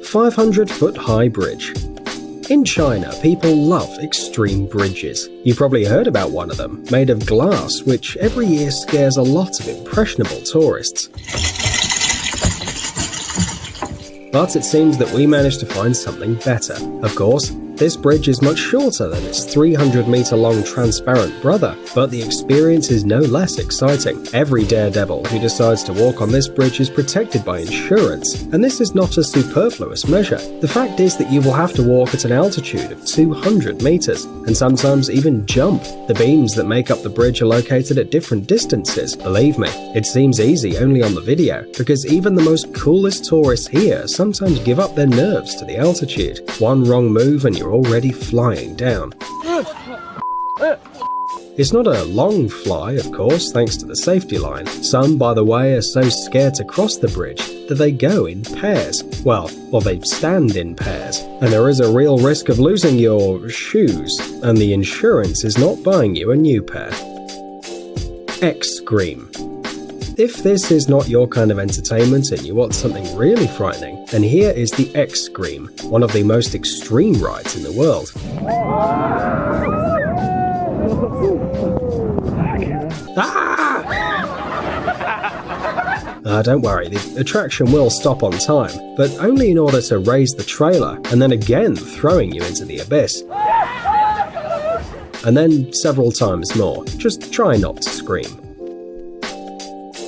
500-foot-high bridge. In China, people love extreme bridges. You probably heard about one of them, made of glass, which every year scares a lot of impressionable tourists. But it seems that we managed to find something better. Of course, this bridge is much shorter than its 300-meter-long transparent brother, but the experience is no less exciting. Every daredevil who decides to walk on this bridge is protected by insurance, and this is not a superfluous measure. The fact is that you will have to walk at an altitude of 200 meters, and sometimes even jump. The beams that make up the bridge are located at different distances. Believe me, it seems easy only on the video, because even the most coolest tourists here sometimes give up their nerves to the altitude. One wrong move and you're already flying down. It's not a long fly, of course, thanks to the safety line. Some, by the way, are so scared to cross the bridge that they go in pairs. Well, or they stand in pairs. And there is a real risk of losing your shoes, and the insurance is not buying you a new pair. X-Scream. If this is not your kind of entertainment and you want something really frightening, then here is the X-Scream, one of the most extreme rides in the world. Don't worry, the attraction will stop on time, but only in order to raise the trailer and then again throwing you into the abyss. And then several times more. Just try not to scream.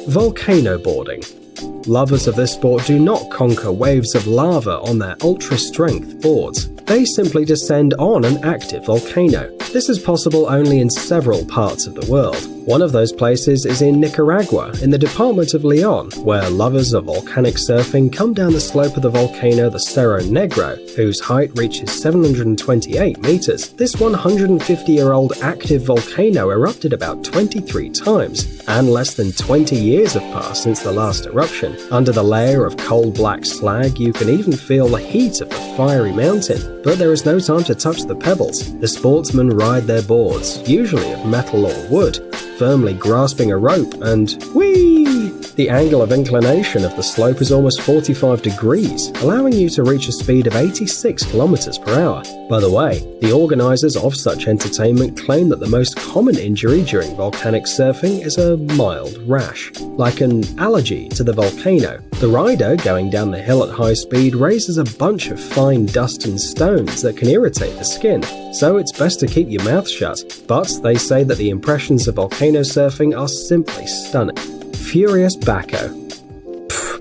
Volcano boarding. Lovers of this sport do not conquer waves of lava on their ultra-strength boards. They simply descend on an active volcano. This is possible only in several parts of the world. One of those places is in Nicaragua, in the department of Leon, where lovers of volcanic surfing come down the slope of the volcano the Cerro Negro, whose height reaches 728 meters. This 150-year-old active volcano erupted about 23 times, and less than 20 years have passed since the last eruption. Under the layer of coal black slag, you can even feel the heat of the fiery mountain, but there is no time to touch the pebbles. The sportsmen ride their boards, usually of metal or wood, firmly grasping a rope, and whee! The angle of inclination of the slope is almost 45 degrees, allowing you to reach a speed of 86 kilometers per hour. By the way, the organizers of such entertainment claim that the most common injury during volcanic surfing is a mild rash, like an allergy to the volcano. The rider going down the hill at high speed raises a bunch of fine dust and stones that can irritate the skin, so it's best to keep your mouth shut. But they say that the impressions of volcano surfing are simply stunning. Furious Baco.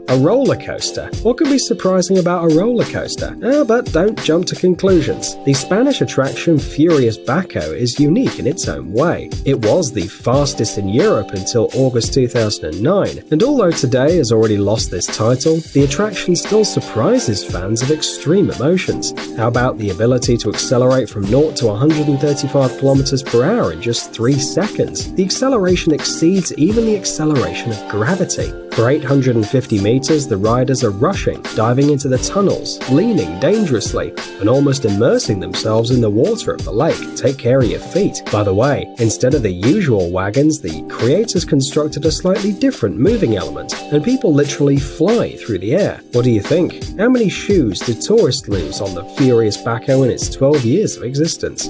A roller coaster. What could be surprising about a roller coaster? But don't jump to conclusions. The Spanish attraction Furious Baco is unique in its own way. It was the fastest in Europe until August 2009, and although today has already lost this title, the attraction still surprises fans of extreme emotions. How about the ability to accelerate from 0 to 135 km per hour in just 3 seconds? The acceleration exceeds even the acceleration of gravity. For 850 meters, the riders are rushing, diving into the tunnels, leaning dangerously, and almost immersing themselves in the water of the lake. Take care of your feet. By the way, instead of the usual wagons, the creators constructed a slightly different moving element, and people literally fly through the air. What do you think? How many shoes did tourists lose on the Furious Baco in its 12 years of existence?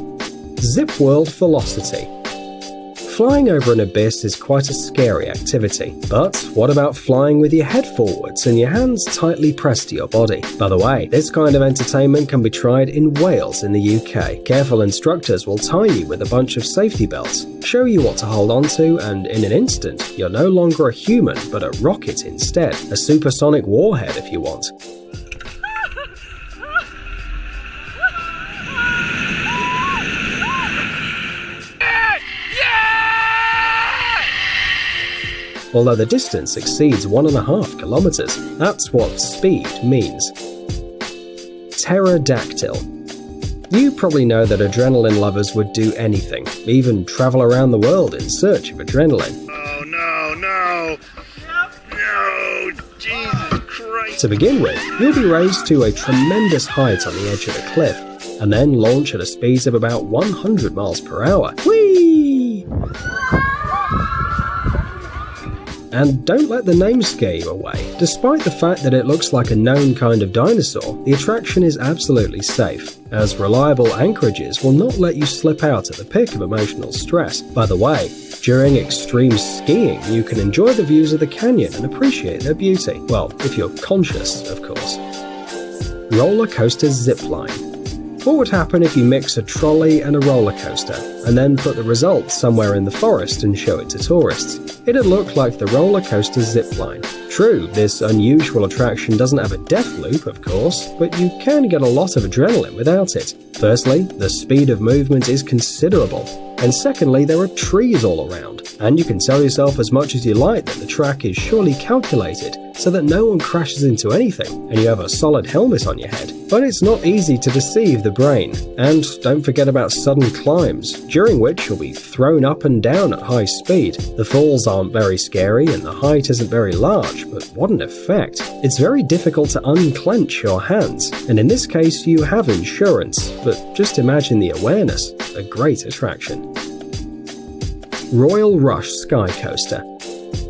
Zip World Velocity. Flying over an abyss is quite a scary activity, but what about flying with your head forwards and your hands tightly pressed to your body? By the way, this kind of entertainment can be tried in Wales in the UK. Careful instructors will tie you with a bunch of safety belts, show you what to hold on to, and in an instant, you're no longer a human but a rocket instead. A supersonic warhead if you want. Although the distance exceeds 1.5 kilometers. That's what speed means. Pterodactyl. You probably know that adrenaline lovers would do anything, even travel around the world in search of adrenaline. Oh no, Jesus Christ. To begin with, you'll be raised to a tremendous height on the edge of a cliff, and then launch at a speed of about 100 miles per hour. Whee! And don't let the name scare you away. Despite the fact that it looks like a known kind of dinosaur, the attraction is absolutely safe, as reliable anchorages will not let you slip out at the peak of emotional stress. By the way, during extreme skiing, you can enjoy the views of the canyon and appreciate their beauty. Well, if you're conscious, of course. Roller coaster zipline. What would happen if you mix a trolley and a roller coaster, and then put the results somewhere in the forest and show it to tourists? It'd look like the roller coaster zipline. True, this unusual attraction doesn't have a death loop, of course, but you can get a lot of adrenaline without it. Firstly, the speed of movement is considerable, and secondly, there are trees all around, and you can tell yourself as much as you like that the track is surely calculated so that no one crashes into anything and you have a solid helmet on your head. But it's not easy to deceive the brain, and don't forget about sudden climbs, during which you'll be thrown up and down at high speed. The falls aren't very scary and the height isn't very large, but what an effect. It's very difficult to unclench your hands, and in this case you have insurance, but just imagine the awareness. A great attraction. Royal Rush Sky Coaster.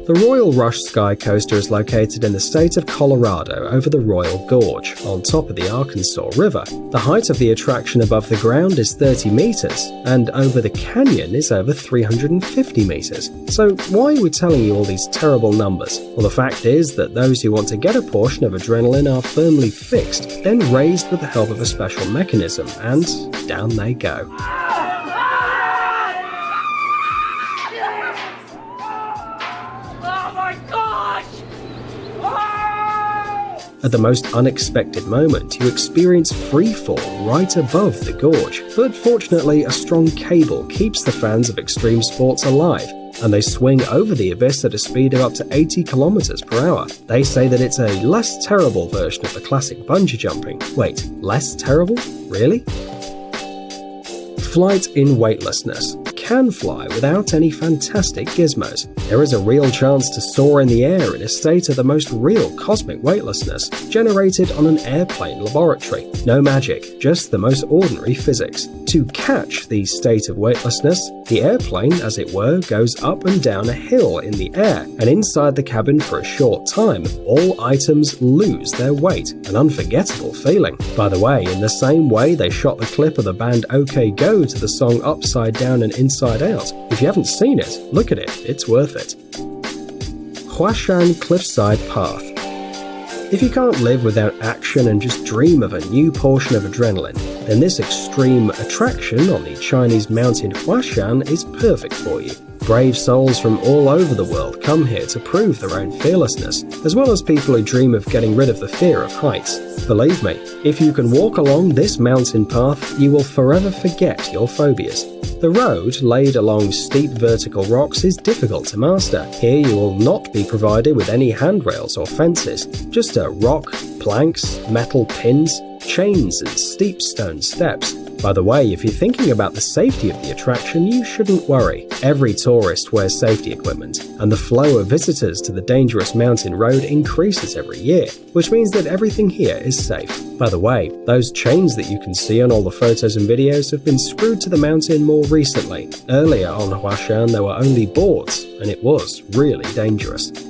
The Royal Rush Sky Coaster is located in the state of Colorado over the Royal Gorge, on top of the Arkansas River. The height of the attraction above the ground is 30 meters, and over the canyon is over 350 meters. So why are we telling you all these terrible numbers? Well, the fact is that those who want to get a portion of adrenaline are firmly fixed, then raised with the help of a special mechanism, and down they go. At the most unexpected moment, you experience free fall right above the gorge. But fortunately, a strong cable keeps the fans of extreme sports alive, and they swing over the abyss at a speed of up to 80 kilometers per hour. They say that it's a less terrible version of the classic bungee jumping. Wait, less terrible? Really? Flight in weightlessness. Can fly without any fantastic gizmos. There is a real chance to soar in the air in a state of the most real cosmic weightlessness, generated on an airplane laboratory. No magic, just the most ordinary physics. To catch the state of weightlessness, the airplane, as it were, goes up and down a hill in the air, and inside the cabin for a short time, all items lose their weight. An unforgettable feeling. By the way, in the same way they shot the clip of the band OK Go to the song Upside Down and Inside Out. If you haven't seen it, look at it, it's worth it. Huashan Cliffside Path. If you can't live without action and just dream of a new portion of adrenaline, then this extreme attraction on the Chinese mountain Huashan is perfect for you. Brave souls from all over the world come here to prove their own fearlessness, as well as people who dream of getting rid of the fear of heights. Believe me, if you can walk along this mountain path, you will forever forget your phobias. The road, laid along steep vertical rocks, is difficult to master. Here you will not be provided with any handrails or fences, just a rock, planks, metal pins, chains and steep stone steps. By the way, if you're thinking about the safety of the attraction, you shouldn't worry. Every tourist wears safety equipment, and the flow of visitors to the dangerous mountain road increases every year, which means that everything here is safe. By the way, those chains that you can see on all the photos and videos have been screwed to the mountain more recently. Earlier on Huashan there were only boards, and it was really dangerous.